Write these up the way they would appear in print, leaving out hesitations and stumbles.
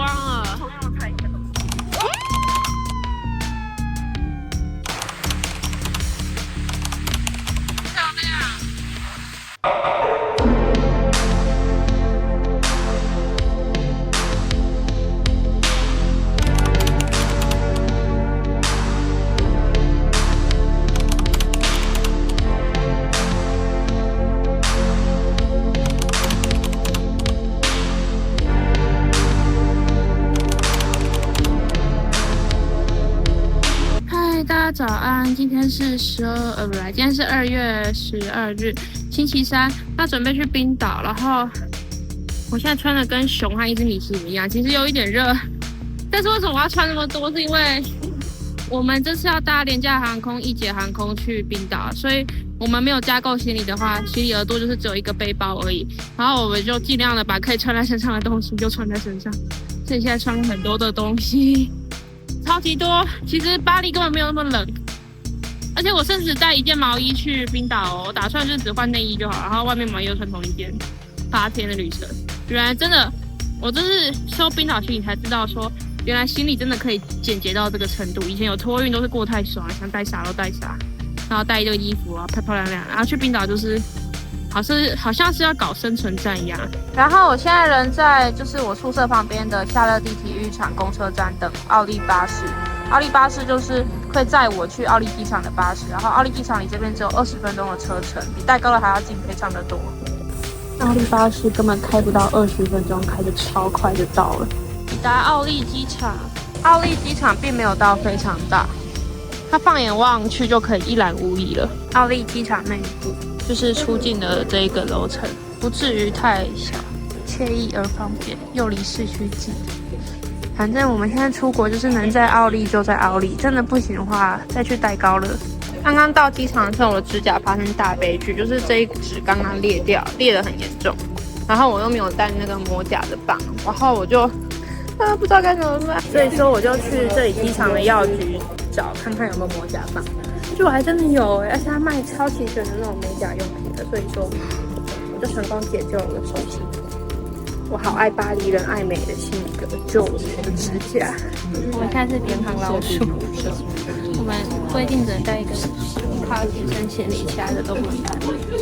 光了。大家早安，今天是今天是2月12日，星期三。要准备去冰岛，然后我现在穿的跟熊和一只米奇一样，其实有一点热。但是为什么我要穿那么多？是因为我们这次要搭廉价航空一节航空去冰岛，所以我们没有加购行李的话，行李额度就是只有一个背包而已。然后我们就尽量的把可以穿在身上的东西就穿在身上，所以现在穿很多的东西。超级多，其实巴黎根本没有那么冷，而且我甚至带一件毛衣去冰岛哦，我打算就是只换内衣就好，然后外面毛衣又穿同一件。8天的旅程，原来真的，我这是收冰岛行李才知道说，原来行李真的可以简洁到这个程度。以前有托运都是过太爽，想带啥都带啥，然后带一堆衣服啊，漂漂亮亮，然后去冰岛就是好像是要搞生存战一样。然后我现在人在就是我宿舍旁边的夏乐蒂体育场公车站等奥利巴士。奥利巴士就是会载我去奥利机场的巴士，然后奥利机场离这边只有20分钟的车程，比戴高乐还要近，非常的多。奥利巴士根本开不到20分钟，开得超快就到了。抵达奥利机场，奥利机场并没有到非常大，它放眼望去就可以一览无遗了。奥利机场内部就是出境的这一个楼层，不至于太小，惬意而方便，又离市区近。反正我们现在出国就是能在奥利就在奥利，真的不行的话再去戴高乐。刚刚到机场的时候，我的指甲发生大悲剧，就是这一指刚刚裂掉，裂得很严重。然后我又没有带那个磨甲的棒，然后我就不知道该怎么办，所以说我就去这里机场的药局找看看有没有磨甲棒。就我还真的有而且他卖超齐全的那种美甲用品的，所以说我就成功解救了我的手机。我好爱巴黎人爱美的性格，救我的指甲。我们现在是联航老鼠，我们规定只能带一个靠紧身行李，其他的都不能带。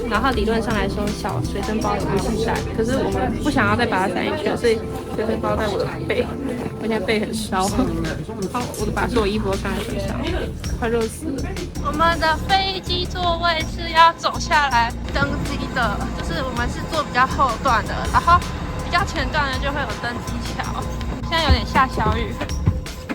然后理论上来说，小随身包也不行带，可是我们不想要再把它塞进去了，所以随身包在我的背。我现在背很烧，好，我把所有衣服都穿在身上，快热死了。我们的飞机座位是要走下来登机的，就是我们是坐比较后段的，然后比较前段的就会有登机桥。现在有点下小雨，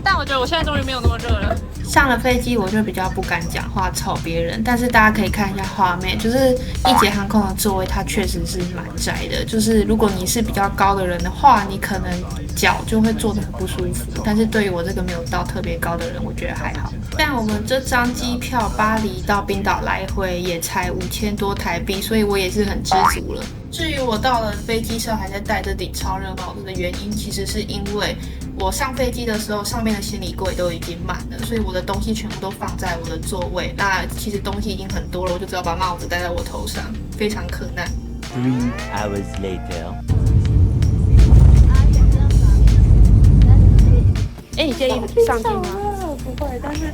但我觉得我现在终于没有那么热了。上了飞机我就比较不敢讲话吵别人，但是大家可以看一下画面，就是一节航空的座位它确实是蛮窄的，就是如果你是比较高的人的话，你可能脚就会坐得很不舒服，但是对于我这个没有到特别高的人，我觉得还好。但我们这张机票巴黎到冰岛来回也才5000多台币，所以我也是很知足了。至于我到了飞机上还在戴这顶超热帽子的原因，其实是因为我上飞机的时候，上面的行李柜都已经满了，所以我的东西全部都放在我的座位。那其实东西已经很多了，我就只好把帽子戴在我头上，非常可难。3 hours later。你介意上镜吗？不会，但是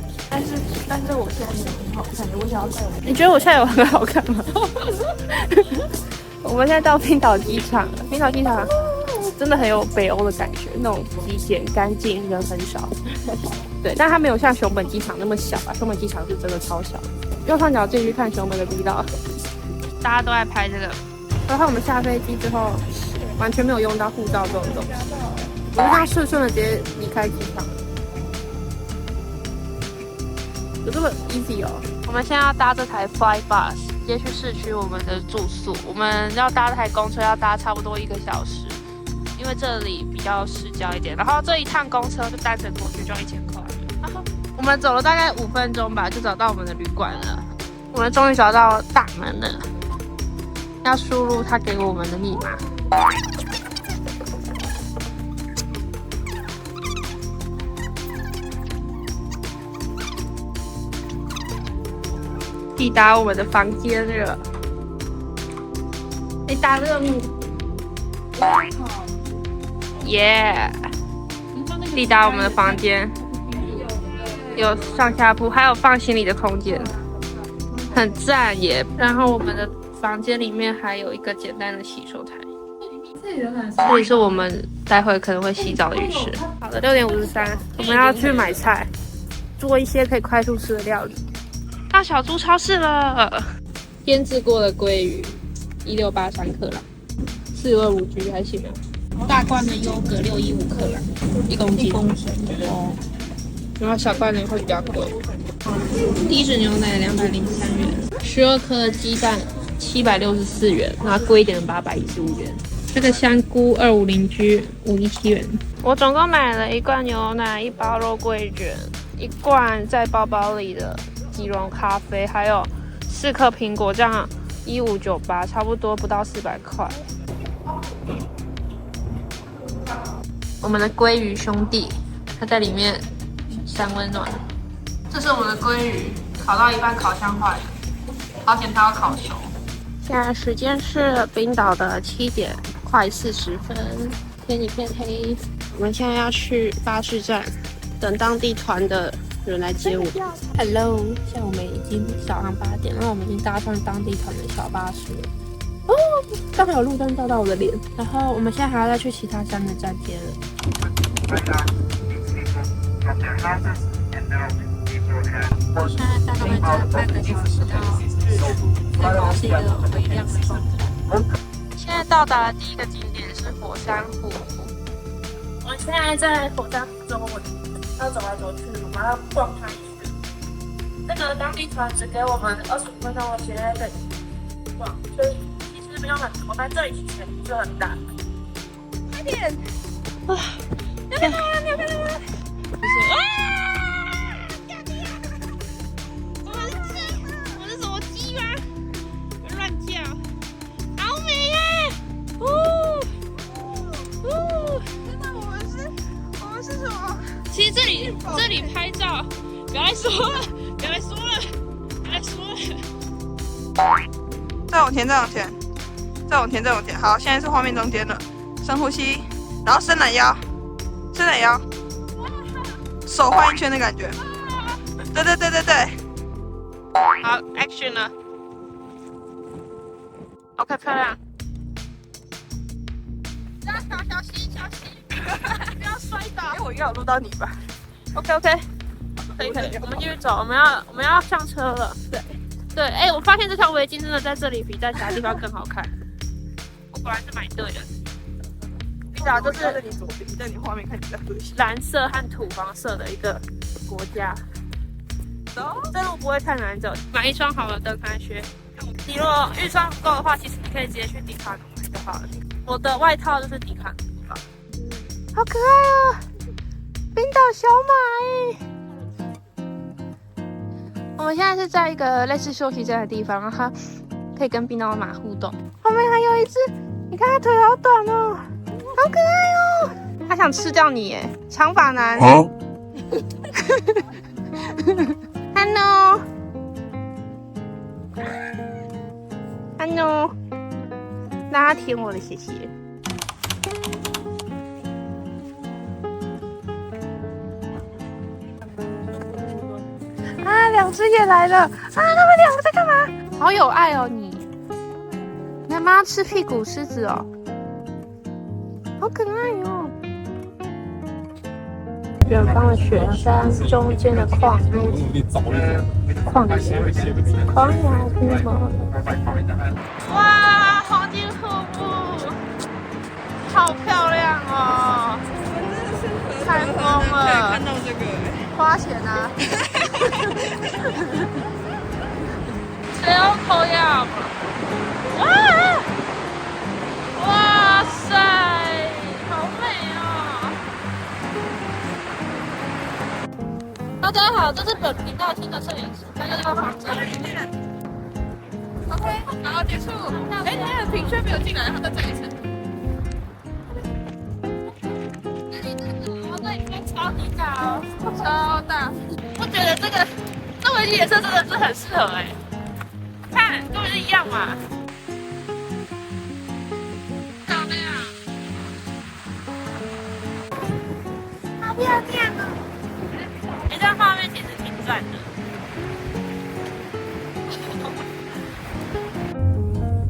我现在没有很好看，我想要带我。你觉得我现在有很好看吗？我们现在到冰岛机场了，冰岛机场真的很有北欧的感觉，那种极简干净，人很少。对，但它没有像熊本机场那么小啊，熊本机场是真的超小。右上角继续看熊本的 vlog， 大家都在拍这个。然后我们下飞机之后，完全没有用到护照这种东西，我就这样顺顺的直接离开机场。有这么 easy 哦？我们现在要搭这台 Fly Bus， 直接去市区我们的住宿。我们要搭这台公车，要搭差不多1个小时，因为这里比较市郊一点。然后这一趟公车就单程过去就要1000块。然后我们走了大概5分钟吧，就找到我们的旅馆了。我们终于找到大门了，要输入他给我们的密码。抵达我们的房间了，大任务，耶！抵达我们的房间，有上下铺，还有放行李的空间，很赞耶。然后我们的房间里面还有一个简单的洗手台，这里是我们待会可能会洗澡的浴室。好的，6:53，我们要去买菜，做一些可以快速吃的料理。到小猪超市了，腌制过的鲑鱼，1683克朗，425G 还行吗？大罐的优格615克朗，1公斤。哦。然后小罐的会比较贵。低脂牛奶203元，12颗的鸡蛋764元，然后贵一点的815元。这个香菇250G 517元。我总共买了1罐牛奶、1包肉桂卷、1罐在包包里的即溶咖啡，还有4颗苹果，这样1598，差不多不到400块。我们的鲑鱼兄弟，它在里面三温暖。这是我们的鲑鱼，烤到一半烤箱坏了，好险它要烤熟。现在时间是冰岛的7点快40分，天一片黑。我们现在要去巴士站，等当地团的人来接我。Hello， 现在我们已经早上8点，然后我们已经搭上当地团的小巴士了。哦，刚好有路灯照到我的脸。然后我们现在还要再去其他3个站接了。我现在大概半个小时到这个是一个微量的状态。现在到达的第一个景点是火山湖。我们现在在火山湖周围，要走来走去，我们要逛它一圈。那个当地团只给我们25分钟的时间可以逛，所以其实没有很多，但这里其实也不是很大。快点！啊！你有看到吗？你有看到吗？就是啊！我是什么鸡吗？乱叫，好美耶！真的，我们是什么？其实这里拍照，不要再说了，不要再说了，不要再说了。再往前，再往前，再往前，再往前。好，现在是画面中间了。深呼吸，然后伸懒腰，伸懒腰，手换一圈的感觉。对对对对对。好 ，action 了。OK， 漂亮。小心，小心，不要摔倒。因为我应该有录到你吧 OK， 可以，我们继续走，我们要上车了。对，哎，我发现这条围巾真的在这里比在其他地方更好看。我果然是买对了。冰岛就是在你左边，在你画面看起来蓝色和土黄色的一个国家。这路不会太难走，买一双好的登山靴。你如果预算不够的话，其实你可以直接去迪卡侬买就好了。我的外套就是迪卡侬的，好可爱哦，冰岛小马哎。我们现在是在一个类似休息站的地方，然后可以跟冰岛马互动。后面还有一只，你看它腿好短哦，好可爱哦。它想吃掉你耶，长发男。Hello， 让它舔我的血血。啊，2只也来了！啊，他们2个在干嘛？好有爱哦你！你还帮它吃屁股，狮子哦，好可爱哦！远方的雪山，中间的旷野，旷野乌蒙。哇，黄金瀑布，好漂亮哦！太疯了！看到这个，花钱啊！谁要扣呀？哇！哇塞，好美哦！大家好，这是本频道新的摄影师，他叫黄哲宇。OK， 然后结束。哎，那个评选没有进来，他再讲一次。这里面超级大哦，超大！我觉得这围巾颜色真的是很适合哎，看跟我是一样嘛。漂亮，好漂漂亮哦！这张画面其实挺赞的。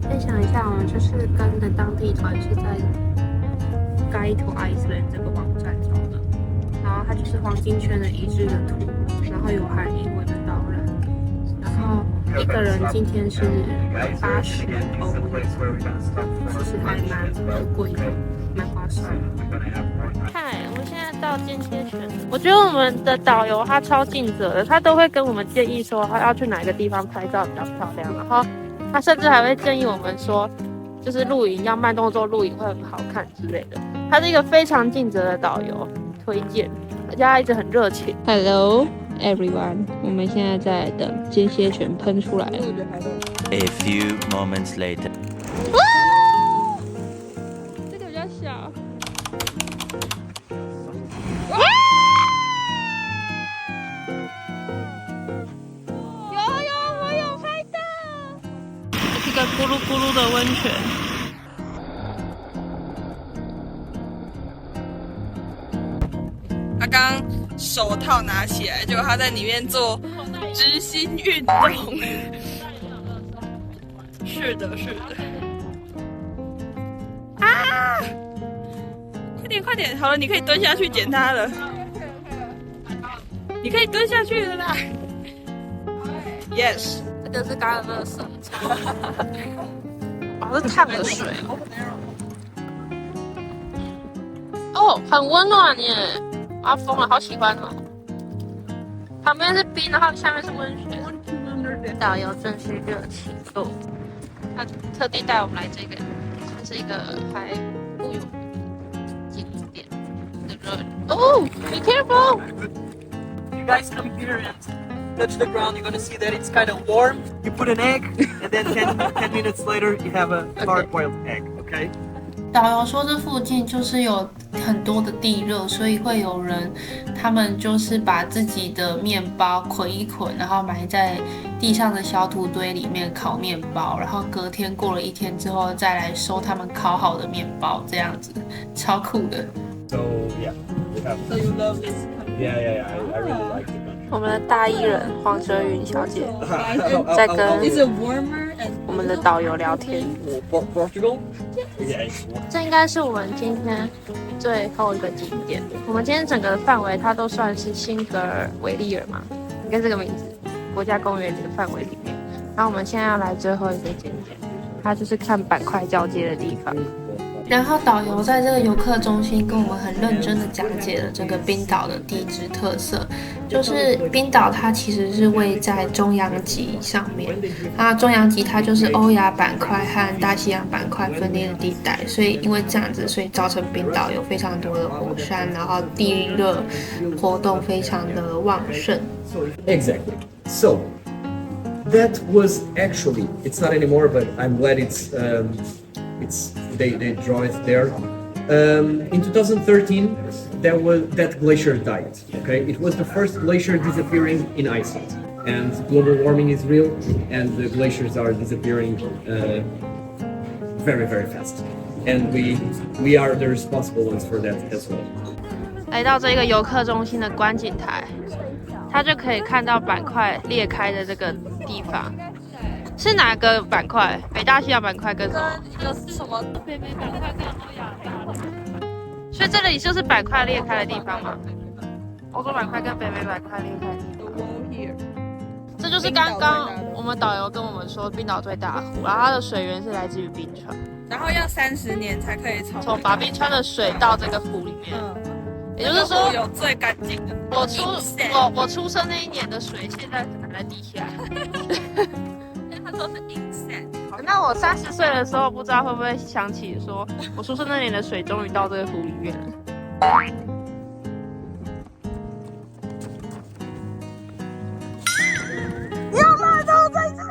分享一下，我们就是跟的当地团是在 Guide to Iceland 这个网站找的，然后它就是黄金圈的一致的图，然后有含英文的导览，然后一个人今天是80欧，其实还蛮贵的，蛮划算的。嗨，我们现在到间歇泉，我觉得我们的导游他超尽责的，他都会跟我们建议说他要去哪个地方拍照比较漂亮，然后他甚至还会建议我们说，就是露营要慢动作露营会很好看之类的。他是一个非常尽责的导游，推荐，而且他一直很热情。Hello everyone， 我们现在在等间歇泉喷出来了。A few moments later. 这个比较小。我有拍到。这是个咕噜咕噜的温泉。他刚手套拿起来，结果他在里面做直心运动。是的，是的。啊！快点，快点！好了，你可以蹲下去捡它了。你可以蹲下去了啦。Yes。这个是刚刚的垃圾。哦，是烫的水哦。哦，很温暖耶。啊，疯了，好喜欢哦！旁边是冰，然后下面是温泉。导游真是热情哦，他特地带我们来这个，算是一个还不有名的景点的热。哦 ，Be careful! You guys come here and touch the ground. You're gonna see that it's kind of warm. You put an egg, and then 10 minutes later, you have a hard-boiled egg. Okay. 导游说这附近就是有很多的地热，所以会有人他们就是把自己的面包捆一捆，然后埋在地上的小土堆里面烤面包，然后隔天过了一天之后再来收他们烤好的面包，这样子超酷的。So yeah, we have. So you love this? Yeah. I really like the country. 我们的大艺人黄哲云小姐在跟 Is it warmer? 我们的导游聊天。Portugal? Yeah. 这应该是我们今天最后一个景点。我们今天整个范围它都算是辛格尔维利尔嘛，应该这个名字，国家公园的范围里面。然后我们现在要来最后一个景点，它就是看板块交接的地方。然后导游在这个游客中心跟我们很认真的讲解了这个冰岛的地质特色，就是冰岛它其实是位在中央极上面，那中央极它就是欧亚板块和大西洋板块分裂的地带，所以因为这样子，所以造成冰岛有非常多的火山，然后地热活动非常的旺盛。Exactly. So that was actually, it's not anymore, but I'm glad they draw it there. In 2013, that glacier died. Okay, it was the first glacier disappearing in Iceland, and global warming is real, and the glaciers are disappearing very, very fast. And we are the responsible ones for that as well. 来到这个游客中心的观景台，它就可以看到板块裂开的这个地方。是哪个板块？北大西洋板块跟什么？有什么北美板块跟欧亚板块？所以这里就是板块裂开的地方吗？欧洲板块跟北美板块裂开的地方。这就是刚刚我们导游跟我们说冰岛最大的湖，然后它的水源是来自于冰川，然后要30年才可以从把冰川的水到这个湖里面。也就是说，有最干净的。我出生那一年的水，现在可能在地下。他说是 insect。那我30岁的时候，不知道会不会想起说，我出生那年的水终于到这个湖里面了。要来到在这。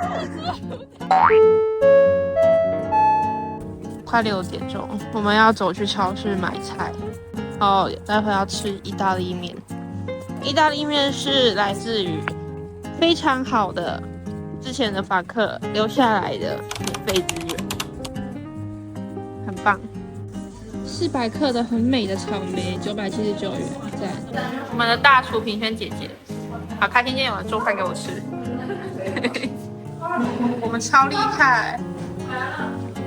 快6点钟，我们要走去超市买菜，然后待会要吃意大利面。意大利面是来自于非常好的之前的访客留下来的免费资源，很棒。400克的很美的草莓，979元，赞。我们的大厨品轩姐姐，好开心今天有人做饭给我吃。我们超厉害，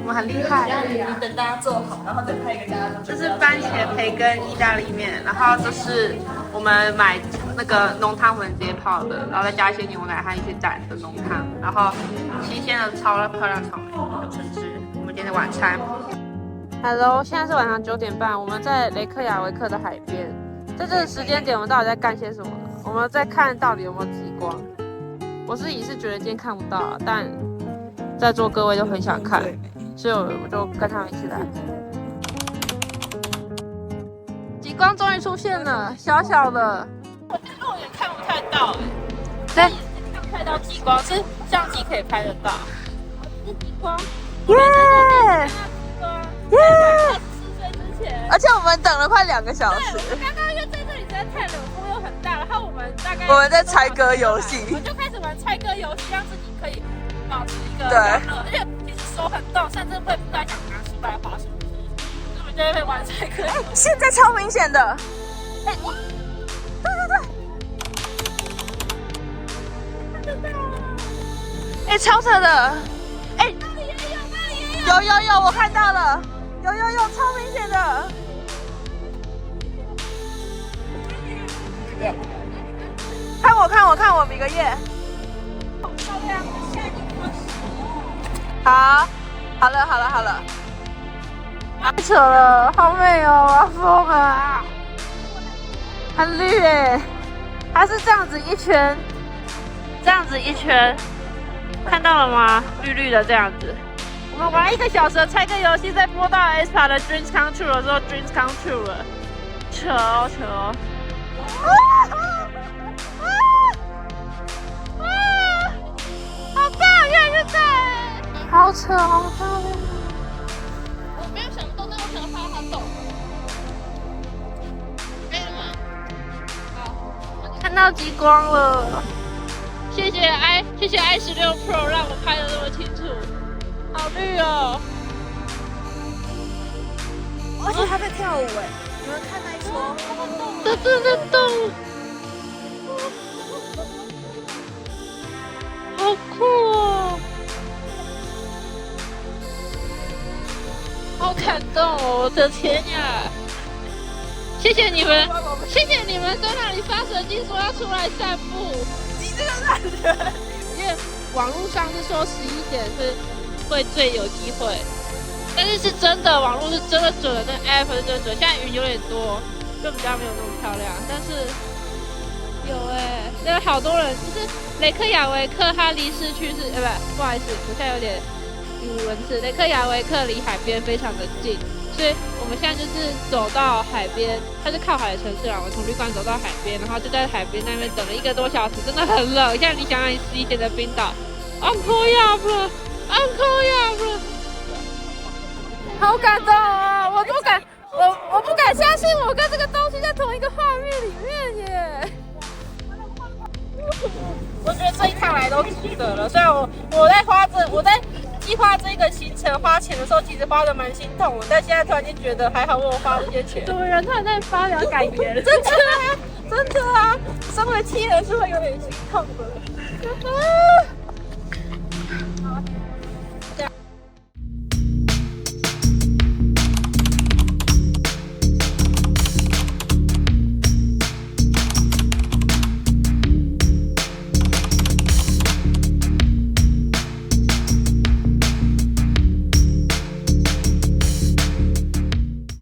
我们很厉害。你等大家做好，然后再拍一个家。这是番茄培根意大利面，然后这是我们买那个浓汤粉直接泡的，然后再加一些牛奶和一些蛋的浓汤，然后新鲜的超漂亮草莓有橙汁。我们今天的晚餐。Hello， 现在是晚上9点半，我们在雷克雅维克的海边。在这个时间点，我们到底在干些什么呢？我们在看到底有没有极光。我自己是觉得今天看不到，但在座各位都很想看，所以我就跟他们一起来。极光终于出现了，小小的。我肉眼看不太到对，看不太到极光，是相机可以拍得到。是极光，耶！而且我们等了快2个小时。刚刚因为在这里实在太冷，风又很大，然后我们大概我们在猜歌游戏，我们就开始玩猜歌游戏，让自己可以保持一个对，而且其实手很动，甚至会不太想拿出来滑手机，所以我们就会玩猜歌游戏。现在超明显的。哎，你，对，哎，超扯的。哎，那里也有，那里也有。有，我看到了，有，超明显的。看我，比个耶。好漂亮，现在已经过10好，好了。太扯了，好美哦，我要疯了啊！很绿耶，它是这样子一圈，看到了吗？绿绿的这样子。我们玩1个小时的猜歌游戏，在播到 aespa 的 Dreams Come True 的时候 ，Dreams Come True 了，扯哦！好大，越来越大哎！好扯，好漂亮！我没有想动，但我想怕它动。可以了吗？好，看到极光了。谢谢 i16 Pro 让我拍的那么清楚，好绿哦！而且他在跳舞哎，你们看那一撮，它真的动，好酷哦！好感动哦！我的天呀！谢谢你们在那里发神经说要出来散步。你这个烂人！因为网络上是说11点是会最有机会，但是是真的，网络是真的准的，那 app 是真的准。现在云有点多，就比较没有那么漂亮，但是有真的好多人。就是雷克雅维克，它离市区是不好意思，我现在有点语无伦次。雷克雅维克离海边非常的近，所以我们现在就是走到海边，它是靠海的城市啦。我从旅馆走到海边，然后就在海边那边等了1个多小时，真的很冷。现在你想想，11点的冰岛 ，Incroyable，好感动啊！我不敢相信，我跟这个东西在同一个画面里面耶。我觉得这一趟来都值得了。虽然我在计划这个行程花钱的时候，其实花的蛮心痛的，但现在突然间觉得还好，我有花这些钱。怎么人突然在发表感言？真的啊！身为T人是会有点心痛的。